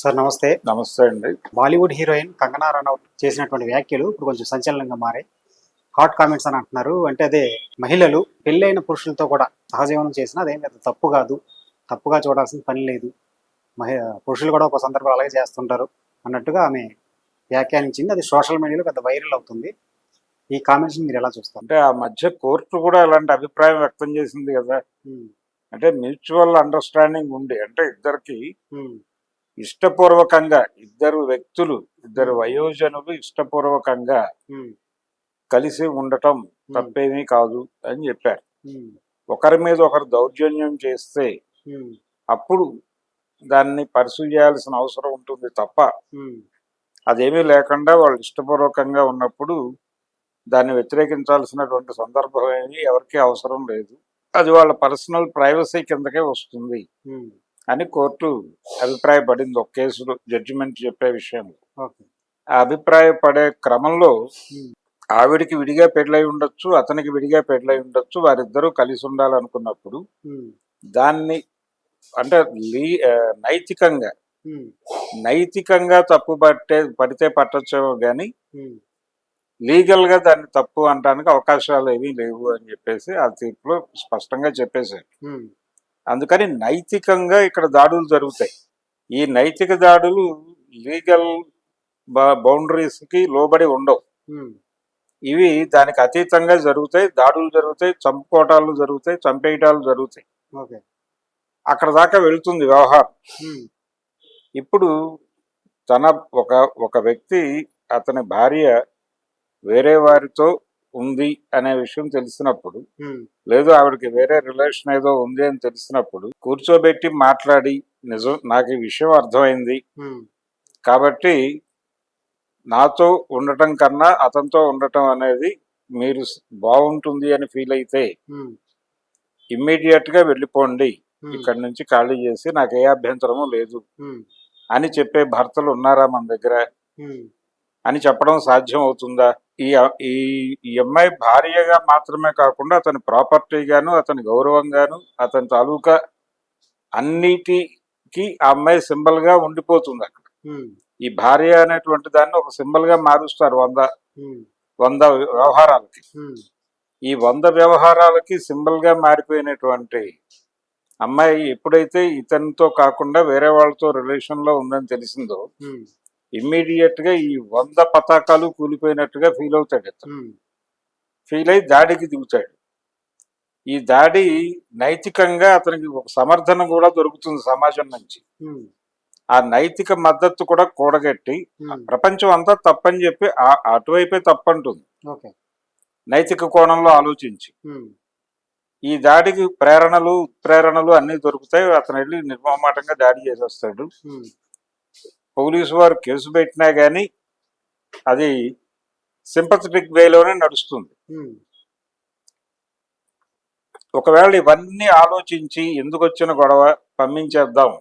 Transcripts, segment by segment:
Sir నమస్తే. నమస్తే అండి. బాలీవుడ్ హీరోయిన్ కంగనా రనౌత్ చేసినటువంటి వ్యాఖ్యలు ఇప్పుడు కొంచెం సంచలనంగా మారాయి. హాట్ కామెంట్స్ అని అంటున్నారు. అంటే అదే మహిళలు పెళ్ళైన పురుషులతో కూడా సహజీవనం చేసినా అదేం పెద్ద తప్పు కాదు. తప్పుగా చూడాల్సిన పని లేదు. మహి పురుషులు కూడా ఒక సందర్భంలో అలాగే చేస్తుంటారు అన్నట్టుగా ఆమె వ్యాఖ్యానించింది. అది సోషల్ మీడియాలో పెద్ద వైరల్ అవుతుంది. ఈ కామెంట్స్‌ని మీరు ఎలా చూస్తారు? అంటే ఆ మధ్య కోర్టు కూడా అలాంటి అభిప్రాయం వ్యక్తం చేసింది కదా! హ్మ్. అంటే మ్యూచువల్ అండర్‌స్టాండింగ్ ఉంది. అంటే ఇద్దరికీ హ్మ్. ఇష్టపూర్వకంగా ఇద్దరు వ్యక్తులు, ఇద్దరు హ్మ్. వయోజనులు ఇష్టపూర్వకంగా హ్మ్. కలిసి ఉండటం హ్మ్. తప్పేమీ కాదు అని చెప్పారు. హ్మ్. ఒకరి మీద ఒకరు దౌర్జన్యం చేస్తే హ్మ్. అప్పుడు దాన్ని పర్సూ చేయాల్సిన అవసరం ఉంటుంది తప్ప, హ్మ్. అదేమీ లేకుండా వాళ్ళు ఇష్టపూర్వకంగా ఉన్నప్పుడు దాన్ని వ్యతిరేకించాల్సినటువంటి సందర్భం ఏమీ ఎవరికీ అవసరం లేదు. అది వాళ్ళ పర్సనల్ ప్రైవసీ కిందకే వస్తుంది హ్మ్. అని కోర్టు అభిప్రాయపడింది ఒక కేసులో జడ్జిమెంట్ చెప్పే విషయంలో. ఓకే. ఆ అభిప్రాయపడే క్రమంలో హ్మ్. ఆవిడికి విడిగా పెళ్ళై ఉండొచ్చు, అతనికి విడిగా పెళ్ళై ఉండొచ్చు. వారిద్దరూ కలిసి ఉండాలనుకున్నప్పుడు హ్మ్. దాన్ని అంటే నైతికంగా హ్మ్. నైతికంగా తప్పు పడితే పట్టొచ్చేమో గాని హ్మ్. లీగల్‌గా దాన్ని తప్పు అనటానికి అవకాశాలు ఏమీ లేవు అని చెప్పేసి ఆ తీర్పులో స్పష్టంగా చెప్పేశారు. హ్మ్. అందుకని నైతికంగా ఇక్కడ దాడులు జరుగుతాయి. ఈ నైతిక దాడులు లీగల్ బౌండరీస్‌కి లోబడి ఉండవు. హ్మ్. ఇవి దానికి అతీతంగా జరుగుతాయి. దాడులు జరుగుతాయి, చంపుకోవటాలు జరుగుతాయి, చంపేయటాలు జరుగుతాయి. ఓకే. అక్కడ దాకా వెళ్తుంది వ్యవహారం. హ్మ్. ఇప్పుడు తన ఒక ఒక వ్యక్తి అతని భార్య వేరే వారితో ఉంది అనే విషయం తెలిసినప్పుడు, హ్మ్. లేదు ఆవిడకి వేరే రిలేషన్ ఏదో ఉంది అని తెలిసినప్పుడు కూర్చోబెట్టి మాట్లాడి, నిజం నాకు ఈ విషయం అర్థమైంది హ్మ్. కాబట్టి నాతో ఉండటం కన్నా అతనితో ఉండటం అనేది మీరు బాగుంటుంది అని ఫీల్ అయితే హ్మ్. ఇమ్మీడియట్ గా వెళ్ళిపోండి, హ్మ్. ఇక్కడి నుంచి ఖాళీ చేసి నాకు ఏ అభ్యంతరము లేదు హ్మ్. అని చెప్పే భర్తలు ఉన్నారా మన దగ్గర హ్మ్. అని చెప్పడం సాధ్యం అవుతుందా? ఈ ఈ ఈ అమ్మాయి భార్యగా మాత్రమే కాకుండా అతని ప్రాపర్టీగాను, అతని గౌరవంగాను, అతని తాలూకా అన్నిటికీ ఆ అమ్మాయి సింబల్ గా ఉండిపోతుంది అక్కడ. హ్మ్. ఈ భార్య అనేటువంటి దాన్ని ఒక సింబల్ గా మారుస్తారు హ్మ్. 100 వ్యవహారాలకి. హ్మ్. ఈ 100 వ్యవహారాలకి సింబల్ గా మారిపోయినటువంటి అమ్మాయి ఎప్పుడైతే ఇతనితో కాకుండా వేరే వాళ్ళతో రిలేషన్ లో ఉందని తెలిసిందో హ్మ్. ఇమ్మీడియట్ గా ఈ 100 పతాకాలు కూలిపోయినట్టుగా ఫీల్ అవుతాడు ఇతను. హ్మ్. ఫీల్ అయి దాడికి దిగుతాడు. ఈ దాడి నైతికంగా అతనికి ఒక సమర్థన కూడా దొరుకుతుంది సమాజం నుంచి. హ్మ్. ఆ నైతిక మద్దతు కూడా కూడగట్టి హ్మ్. ప్రపంచం అంతా తప్పని చెప్పి అటువైపే తప్పంటుంది ఓకే. నైతిక కోణంలో ఆలోచించి. హ్మ్. ఈ దాడికి ప్రేరణలు ఉత్ప్రేరణలు అన్ని దొరుకుతాయి. అతను వెళ్ళి నిర్మమాటంగా దాడి చేసేస్తాడు. హ్మ్. పోలీసు వారు కేసు పెట్టినా గానీ అది సింపథెటిక్ వేలోనే నడుస్తుంది. హ్మ్. ఒకవేళ ఇవన్నీ ఆలోచించి ఎందుకొచ్చిన గొడవ, పంపించేద్దాం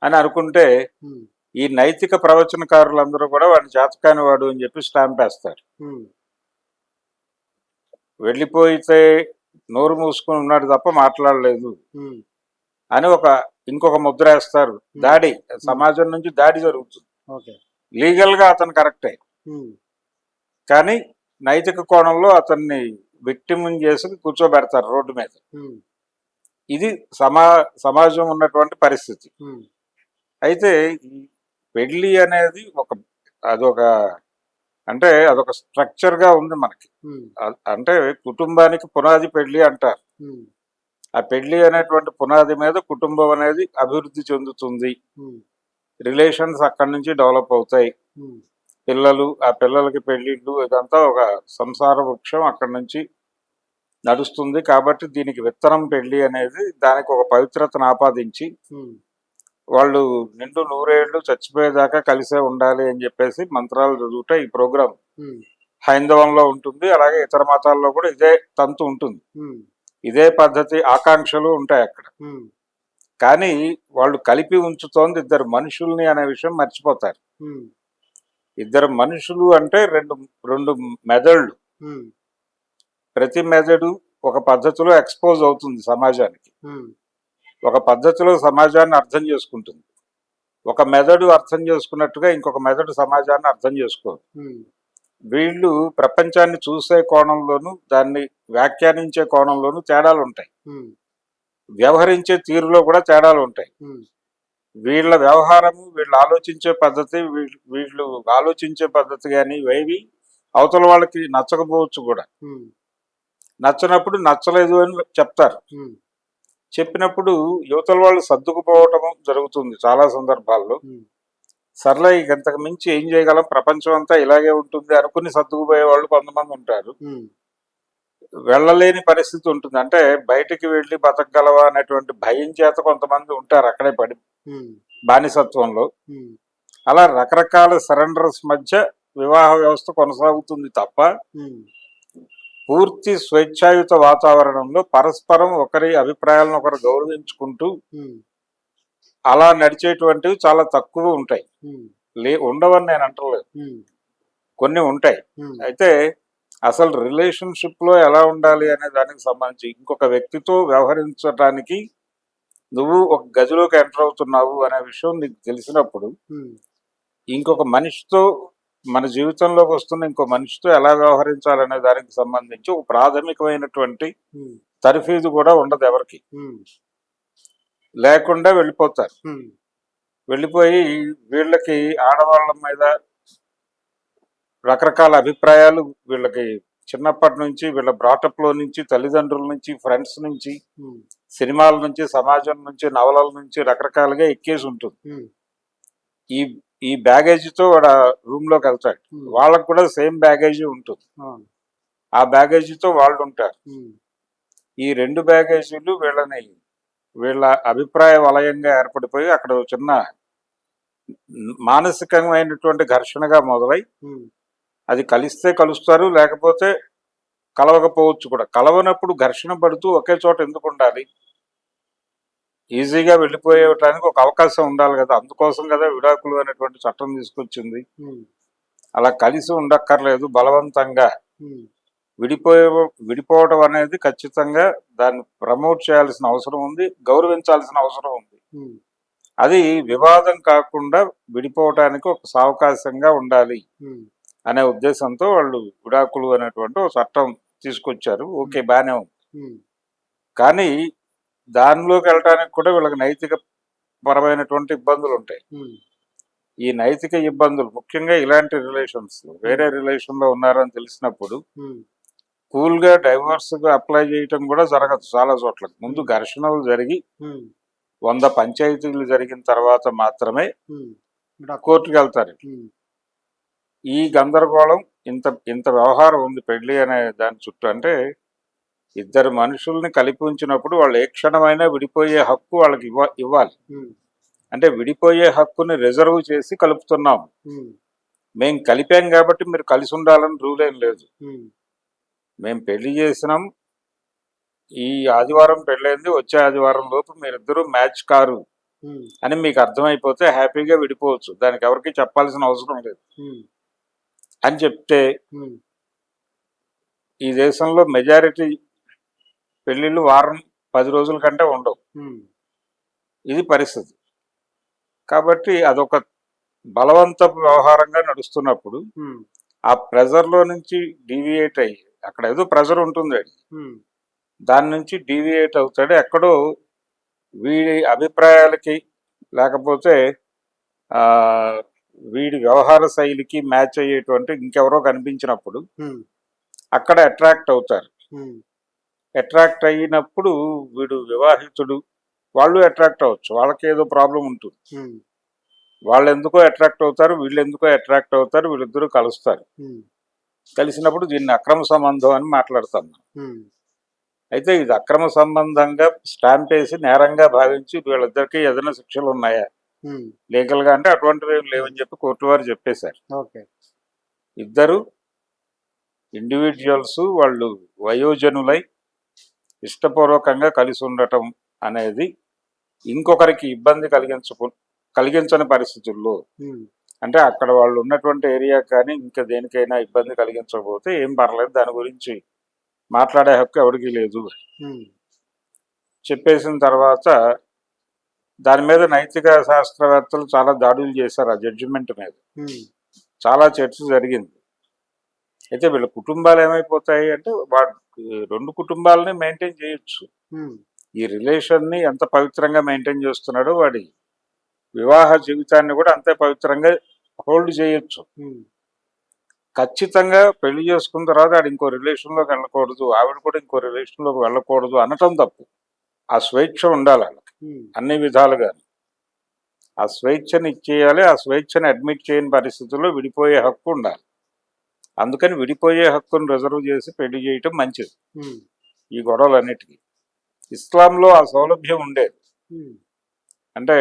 అని అనుకుంటే హ్మ్. ఈ నైతిక ప్రవచనకారులందరూ కూడా వాడిని చేతకాని వాడు అని చెప్పి స్టాంప్ వేస్తారు. హ్మ్. వెళ్ళిపోయితే నోరు మూసుకొని ఉన్నాడు తప్ప మాట్లాడలేదు హ్మ్. అని ఇంకొక ముద్ర వేస్తారు. హ్మ్. దాడి హ్మ్. సమాజం నుంచి దాడి జరుగుతుంది. ఓకే. లీగల్ గా అతను కరెక్టే, హ్మ్. కానీ నైతిక కోణంలో అతన్ని విక్టిమ్ చేసి కూర్చోబెడతారు రోడ్డు మీద. హ్మ్. ఇది సమాజం ఉన్నటువంటి పరిస్థితి. హ్మ్. అయితే ఈ పెళ్లి అనేది అదొక అదొక స్ట్రక్చర్ గా ఉంది మనకి. హ్మ్. అంటే కుటుంబానికి పునాది పెళ్లి అంటారు. హ్మ్. ఆ పెళ్లి అనేటువంటి పునాది మీద కుటుంబం అనేది అభివృద్ధి చెందుతుంది. హ్మ్. రిలేషన్స్ అక్కడి నుంచి డెవలప్ అవుతాయి. హ్మ్. పిల్లలు, ఆ పిల్లలకి పెళ్లిళ్ళు, ఇదంతా ఒక సంసార వృక్షం అక్కడి నుంచి నడుస్తుంది. కాబట్టి దీనికి విత్తనం పెళ్లి అనేది దానికి ఒక పవిత్రతను ఆపాదించి హ్మ్. వాళ్ళు నిండు నూరేళ్లు చచ్చిపోయేదాకా కలిసే ఉండాలి అని చెప్పేసి మంత్రాలు చదువుట ఈ ప్రోగ్రాం హ్మ్. హైందవంలో ఉంటుంది. అలాగే ఇతర మతాల్లో కూడా ఇదే తంతు ఉంటుంది, హ్మ్. ఇదే పద్ధతి, ఆకాంక్షలు ఉంటాయి అక్కడ. హ్మ్. కానీ వాళ్ళు కలిపి ఉంచుతోంది ఇద్దరు మనుషుల్ని అనే విషయం మర్చిపోతారు. హ్మ్. ఇద్దరు మనుషులు అంటే రెండు రెండు మెదళ్ళు. హ్మ్. ప్రతి మెదడు ఒక పద్ధతిలో ఎక్స్పోజ్ అవుతుంది సమాజానికి, హ్మ్. ఒక పద్ధతిలో సమాజాన్ని అర్థం చేసుకుంటుంది. ఒక మెదడు అర్థం చేసుకున్నట్టుగా ఇంకొక మెదడు సమాజాన్ని అర్థం చేసుకోదు. వీళ్ళు ప్రపంచాన్ని చూసే కోణంలోనూ దాన్ని వ్యాఖ్యానించే కోణంలోనూ తేడాలు ఉంటాయి. వ్యవహరించే తీరులో కూడా తేడాలు ఉంటాయి. వీళ్ళ వ్యవహారము, వీళ్ళు ఆలోచించే పద్ధతి, వీళ్ళు ఆలోచించే పద్ధతి కానీ ఇవేవి అవతల వాళ్ళకి నచ్చకపోవచ్చు కూడా. నచ్చనప్పుడు నచ్చలేదు అని చెప్తారు. చెప్పినప్పుడు యువతల వాళ్ళు సర్దుకుపోవటం జరుగుతుంది చాలా సందర్భాల్లో. సర్లే ఇక ఇంతకు మించి ఏం చేయగలం, ప్రపంచం అంతా ఇలాగే ఉంటుంది అనుకుని సర్దుకుపోయే వాళ్ళు కొంతమంది ఉంటారు. వెళ్ళలేని పరిస్థితి ఉంటుంది. అంటే బయటికి వెళ్ళి బతకగలవా అనేటువంటి భయం చేత కొంతమంది ఉంటారు అక్కడే పడి బానిసత్వంలో. అలా రకరకాల సరెండర్స్ మధ్య వివాహ వ్యవస్థ కొనసాగుతుంది తప్ప పూర్తి స్వేచ్ఛాయుత వాతావరణంలో పరస్పరం ఒకరి అభిప్రాయాలను ఒకరు గౌరవించుకుంటూ అలా నడిచేటువంటివి చాలా తక్కువ ఉంటాయి. ఉండవని నేను అంటలేదు, కొన్ని ఉంటాయి. అయితే అసలు రిలేషన్షిప్ లో ఎలా ఉండాలి అనే దానికి సంబంధించి ఇంకొక వ్యక్తితో వ్యవహరించడానికి నువ్వు ఒక గదిలోకి ఎంటర్ అవుతున్నావు అనే విషయం నీకు తెలిసినప్పుడు ఇంకొక మనిషితో, మన జీవితంలోకి వస్తున్న ఇంకో మనిషితో ఎలా వ్యవహరించాలనే దానికి సంబంధించి ఒక ప్రాథమికమైనటువంటి తర్ఫీదు కూడా ఉండదు ఎవరికి. లేకుండా వెళ్ళిపోతారు. వెళ్ళిపోయి వీళ్ళకి ఆడవాళ్ళ మీద రకరకాల అభిప్రాయాలు, వీళ్ళకి చిన్నప్పటి నుంచి వీళ్ళ బ్రాటప్ లో నుంచి, తల్లిదండ్రుల నుంచి, ఫ్రెండ్స్ నుంచి, సినిమాల నుంచి, సమాజం నుంచి, నవలల నుంచి రకరకాలుగా ఎక్కేసి ఉంటుంది. ఈ ఈ బ్యాగేజీతో వాడు రూమ్ లోకి వెళ్తాడు. వాళ్ళకు కూడా సేమ్ బ్యాగేజీ ఉంటుంది. ఆ బ్యాగేజీతో వాళ్ళు ఉంటారు. ఈ రెండు బ్యాగేజీలు వీళ్ళ అభిప్రాయ వలయంగా ఏర్పడిపోయి అక్కడ చిన్న మానసికమైనటువంటి ఘర్షణగా మొదలై అది కలిస్తే కలుస్తారు, లేకపోతే కలవకపోవచ్చు కూడా. కలవనప్పుడు ఘర్షణ పడుతూ ఒకే చోట ఎందుకు ఉండాలి? ఈజీగా వెళ్ళిపోయేటానికి ఒక అవకాశం ఉండాలి కదా. అందుకోసం కదా విడాకులు అనేటువంటి చట్టం తీసుకొచ్చింది. అలా కలిసి ఉండక్కర్లేదు. బలవంతంగా విడిపోవడం అనేది ఖచ్చితంగా దాన్ని ప్రమోట్ చేయాల్సిన అవసరం ఉంది, గౌరవించాల్సిన అవసరం ఉంది. అది వివాదం కాకుండా విడిపోవటానికి ఒక సావకాశంగా ఉండాలి అనే ఉద్దేశంతో వాళ్ళు విడాకులు అనేటువంటి ఒక చట్టం తీసుకొచ్చారు. ఓకే, బాగానే ఉంది. కానీ దానిలోకి వెళ్ళటానికి కూడా వీళ్ళకి నైతిక పరమైనటువంటి ఇబ్బందులు ఉంటాయి. ఈ నైతిక ఇబ్బందులు ముఖ్యంగా ఇలాంటి రిలేషన్స్, వేరే రిలేషన్ లో ఉన్నారని తెలిసినప్పుడు కూల్ గా డైవర్స్ గా అప్లై చేయటం కూడా జరగదు చాలా చోట్ల. ముందు ఘర్షణలు జరిగి 100 పంచాయతీలు జరిగిన తర్వాత మాత్రమే కోర్టుకు వెళ్తారు. ఈ గందరగోళం, ఇంత వ్యవహారం ఉంది పెళ్లి అనే దాని చుట్టూ. అంటే ఇద్దరు మనుషుల్ని కలిపి ఉంచినప్పుడు వాళ్ళు ఏ క్షణమైనా విడిపోయే హక్కు వాళ్ళకి ఇవ్వాలి. అంటే విడిపోయే హక్కుని రిజర్వ్ చేసి కలుపుతున్నాం. మేం కలిపాం కాబట్టి మీరు కలిసి ఉండాలని రూల్ ఏం లేదు. మేము పెళ్లి చేసినాం, ఈ ఆదివారం పెళ్ళైంది, వచ్చే ఆదివారం లోపు మీరిద్దరూ మ్యాచ్ కారు అని మీకు అర్థమైపోతే హ్యాపీగా విడిపోవచ్చు. దానికి ఎవరికి చెప్పాల్సిన అవసరం లేదు అని చెప్తే ఈ దేశంలో మెజారిటీ పెళ్లిళ్ళు వారం 10 రోజుల కంటే ఉండవు. ఇది పరిస్థితి. కాబట్టి అదొక బలవంతపు వ్యవహారంగా నడుస్తున్నప్పుడు ఆ ప్రెజర్ లో నుంచి డీవియేట్ అయ్యి, అక్కడ ఏదో ప్రెజర్ ఉంటుంది, దాని నుంచి డీవియేట్ అవుతాడు. ఎక్కడో వీడి అభిప్రాయాలకి లేకపోతే వీడి వ్యవహార శైలికి మ్యాచ్ అయ్యేటువంటి ఇంకెవరో కనిపించినప్పుడు అక్కడ అట్రాక్ట్ అవుతారు. అట్రాక్ట్ అయినప్పుడు వీడు వివాహితుడు, వాళ్ళు అట్రాక్ట్ అవ్వచ్చు. వాళ్ళకి ఏదో ప్రాబ్లం ఉంటుంది. వాళ్ళు ఎందుకో అట్రాక్ట్ అవుతారు, వీళ్ళు ఎందుకో అట్రాక్ట్ అవుతారు, వీళ్ళిద్దరూ కలుస్తారు. కలిసినప్పుడు దీన్ని అక్రమ సంబంధం అని మాట్లాడతాం. అయితే ఇది అక్రమ సంబంధంగా స్టాంప్ వేసి నేరంగా భావించి వీళ్ళిద్దరికి ఏదైనా శిక్షలు ఉన్నాయా లీగల్ గా అంటే అటువంటివి ఏం లేవని చెప్పి కోర్టు వారు చెప్పేశారు. ఇద్దరు ఇండివిజువల్స్ వాళ్ళు వయోజనులై ఇష్టపూర్వకంగా కలిసి ఉండటం అనేది ఇంకొకరికి ఇబ్బంది కలిగించని పరిస్థితుల్లో, అంటే అక్కడ వాళ్ళు ఉన్నటువంటి ఏరియా కానీ ఇంకా దేనికైనా ఇబ్బంది కలిగించకపోతే ఏం పర్లేదు, దాని గురించి మాట్లాడే హక్కు ఎవరికి లేదు చెప్పేసిన తర్వాత దాని మీద నైతిక శాస్త్రవేత్తలు చాలా దాడులు చేశారు ఆ జడ్జిమెంట్ మీద. ఉమ్, చాలా చర్చ జరిగింది. అయితే వీళ్ళ కుటుంబాలు ఏమైపోతాయి అంటే రెండు కుటుంబాలని మెయింటైన్ చేయొచ్చు. ఉమ్, ఈ రిలేషన్ని ఎంత పవిత్రంగా మెయింటైన్ చేస్తున్నాడో వాడి వివాహ జీవితాన్ని కూడా అంతే పవిత్రంగా హోల్డ్ చేయొచ్చు. ఉమ్, ఖచ్చితంగా పెళ్లి చేసుకున్న తర్వాత ఆడు ఇంకో రిలేషన్లోకి వెళ్ళకూడదు, ఆవిడ కూడా ఇంకో రిలేషన్లోకి వెళ్ళకూడదు అనటం తప్పు. ఆ స్వేచ్ఛ ఉండాలి వాళ్ళకి ఉమ్, అన్ని విధాలుగా. ఆ స్వేచ్ఛని ఇచ్చేయాలి. ఆ స్వేచ్ఛని అడ్మిట్ చేయని పరిస్థితుల్లో విడిపోయే హక్కు ఉండాలి. అందుకని విడిపోయే హక్కును రిజర్వ్ చేసి పెళ్లి చేయటం మంచిది. ఉమ్, ఈ గొడవలన్నిటికీ ఇస్లాంలో ఆ సౌలభ్యం ఉండేది. ఉమ్, అంటే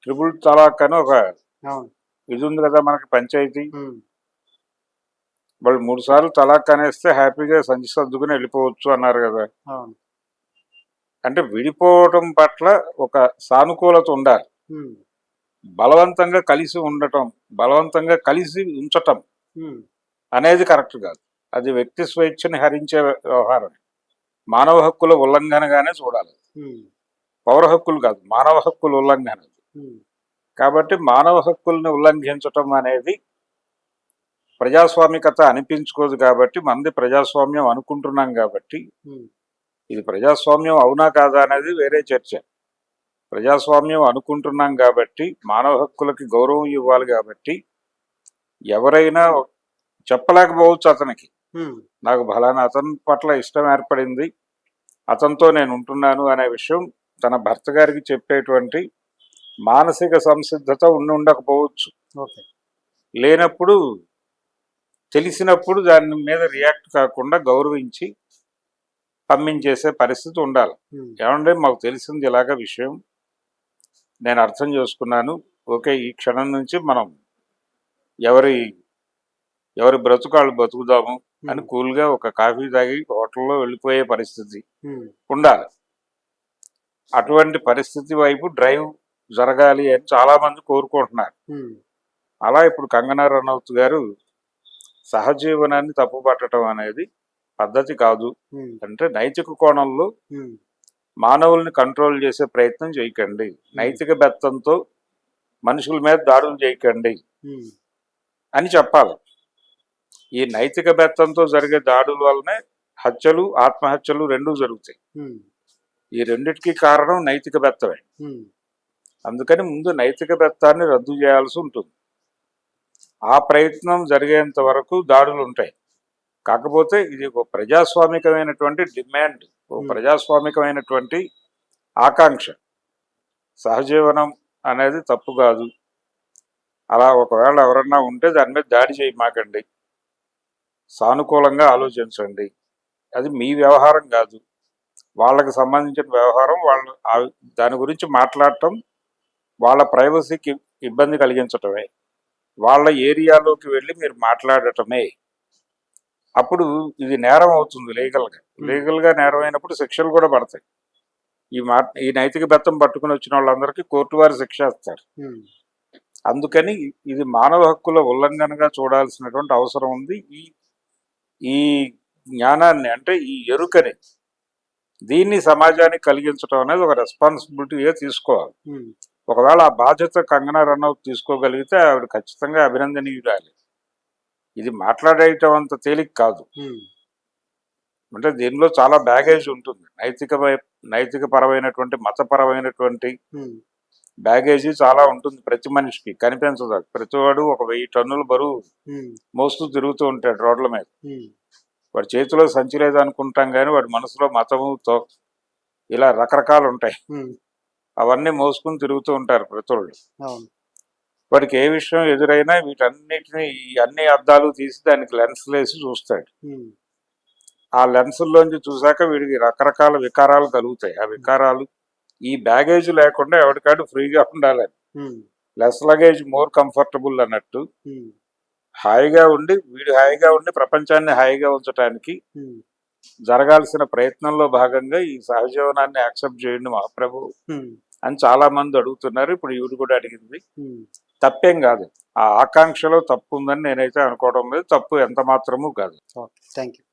ట్రిపుల్ తలాక్ అని ఒక అవును. ఇది ఉంది కదా మనకి పంచాయతీ. ఉమ్, వాళ్ళు 3 సార్లు తలాక్ అనేస్తే హ్యాపీగా సంచి సర్దుకుని వెళ్ళిపోవచ్చు అన్నారు కదా. అవును. అంటే విడిపోవటం పట్ల ఒక సానుకూలత ఉండాలి. ఉమ్, బలవంతంగా కలిసి ఉండటం, బలవంతంగా కలిసి ఉంచటం ఉమ్, అనేది కరెక్ట్ కాదు. అది వ్యక్తి స్వేచ్ఛని హరించే వ్యవహారం. మానవ హక్కుల ఉల్లంఘనగానే చూడాలి. ఉమ్, పౌర హక్కులు కాదు, మానవ హక్కుల ఉల్లంఘన. ఉమ్, కాబట్టి మానవ హక్కుల్ని ఉల్లంఘించటం అనేది ప్రజాస్వామికత అనిపించుకోదు. కాబట్టి మనది ప్రజాస్వామ్యం అనుకుంటున్నాం కాబట్టి ఉమ్, ఇది ప్రజాస్వామ్యం అవునా కాదా అనేది వేరే చర్చ. ప్రజాస్వామ్యం అనుకుంటున్నాం కాబట్టి మానవ హక్కులకి గౌరవం ఇవ్వాలి. కాబట్టి ఎవరైనా చెప్పలేకపోవచ్చు అతనికి, ఉమ్, నాకు ఫలానా అతని పట్ల ఇష్టం ఏర్పడింది, అతనితో నేను ఉంటున్నాను అనే విషయం తన భర్త గారికి చెప్పేటువంటి మానసిక సంసిద్ధత ఉండకపోవచ్చు. ఓకే. లేనప్పుడు తెలిసినప్పుడు దాని మీద రియాక్ట్ కాకుండా గౌరవించి పంపించేసే పరిస్థితి ఉండాలి. ఉమ్, ఏమంటే మాకు తెలిసింది ఇలాగ విషయం, నేను అర్థం చేసుకున్నాను, ఓకే ఈ క్షణం నుంచి మనం ఎవరి బ్రతుకాళ్ళు బతుకుదాము అని కూల్గా ఒక కాఫీ తాగి హోటల్లో వెళ్ళిపోయే పరిస్థితి ఉమ్, ఉండాలి. అటువంటి పరిస్థితి వైపు డ్రైవ్ జరగాలి అని చాలా మంది కోరుకుంటున్నారు. ఉమ్, అలా ఇప్పుడు కంగనా రనౌత్ గారు సహజీవనాన్ని తప్పుపట్టడం అనేది పద్ధతి కాదు. ఉమ్, అంటే నైతిక కోణంలో ఉమ్, మానవుల్ని కంట్రోల్ చేసే ప్రయత్నం చేయకండి, నైతిక బెత్తంతో మనుషుల మీద దాడులు చేయకండి ఉమ్, అని చెప్పాలి. ఈ నైతిక బెత్తంతో జరిగే దాడుల వల్లనే హత్యలు, ఆత్మహత్యలు రెండూ జరుగుతాయి. ఉమ్, ఈ రెండిటికి కారణం నైతిక బెత్తమే. ఉమ్, అందుకని ముందు నైతిక బెత్తాన్ని రద్దు చేయాల్సి ఉంటుంది. ఆ ప్రయత్నం జరిగేంత వరకు దాడులు ఉంటాయి. కాకపోతే ఇది ఒక ప్రజాస్వామికమైనటువంటి డిమాండ్, ఒక ప్రజాస్వామికమైనటువంటి ఆకాంక్ష. సహజీవనం అనేది తప్పు కాదు. అలా ఒకవేళ ఎవరన్నా ఉంటే దాని మీద దాడి చేయమాకండి, సానుకూలంగా ఆలోచించండి. అది మీ వ్యవహారం కాదు, వాళ్ళకి సంబంధించిన వ్యవహారం. వాళ్ళు దాని గురించి మాట్లాడటం వాళ్ళ ప్రైవసీకి ఇబ్బంది కలిగించటమే, వాళ్ళ ఏరియాలోకి వెళ్ళి మీరు మాట్లాడటమే. అప్పుడు ఇది నేరం అవుతుంది లీగల్గా నేరం అయినప్పుడు శిక్షలు కూడా పడతాయి. ఈ నైతిక బెత్తం పట్టుకుని వచ్చిన వాళ్ళందరికీ కోర్టు వారు శిక్ష ఇస్తారు. అందుకని ఇది మానవ హక్కుల ఉల్లంఘనగా చూడాల్సినటువంటి అవసరం ఉంది. ఈ జ్ఞానాన్ని అంటే ఈ ఎరుకని దీన్ని సమాజానికి కలిగించడం అనేది ఒక రెస్పాన్సిబిలిటీగా తీసుకోవాలి. ఒకవేళ ఆ బాధ్యత కంగనా రనౌత్ తీసుకోగలిగితే ఆవిడ ఖచ్చితంగా అభినందనీయురాలి. ఇది మాట్లాడేయటం అంత తేలిక కాదు. అంటే దీనిలో చాలా బ్యాగేజ్ ఉంటుంది, నైతిక పరమైనటువంటి మతపరమైనటువంటి బ్యాగేజీ చాలా ఉంటుంది. ప్రతి మనిషికి కనిపించదు. ప్రతివాడు ఒక 1000 టన్నుల బరువు మోస్తూ తిరుగుతూ ఉంటాడు రోడ్ల మీద. వాడి చేతిలో సంచి లేదనుకుంటాం కానీ వాడి మనసులో మతముతో ఇలా రకరకాలు ఉంటాయి. అవన్నీ మోసుకుని తిరుగుతూ ఉంటారు ప్రతి వాళ్ళు. వాడికి ఏ విషయం ఎదురైనా వీటన్నిటిని అన్ని అద్దాలు తీసి దానికి లెన్స్లు వేసి చూస్తాడు. ఆ లెన్సుల్లోంచి చూసాక వీడికి రకరకాల వికారాలు కలుగుతాయి. ఆ వికారాలు ఈ బ్యాగేజ్ లేకుండా ఎవరికాడు ఫ్రీగా ఉండాలని, లెస్ లగేజ్ మోర్ కంఫర్టబుల్ అన్నట్టు వీడు హాయిగా ఉండి ప్రపంచాన్ని హాయిగా ఉంచడానికి జరగాల్సిన ప్రయత్నంలో భాగంగా ఈ సహజీవనాన్ని యాక్సెప్ట్ చేయండి మహాప్రభు అని చాలా మంది అడుగుతున్నారు. ఇప్పుడు ఈవిడ కూడా అడిగింది. తప్పేం కాదు, ఆ ఆకాంక్షలో తప్పు ఉందని నేనైతే అనుకోవడం లేదు. తప్పు ఎంత మాత్రమూ కాదు. Thank you.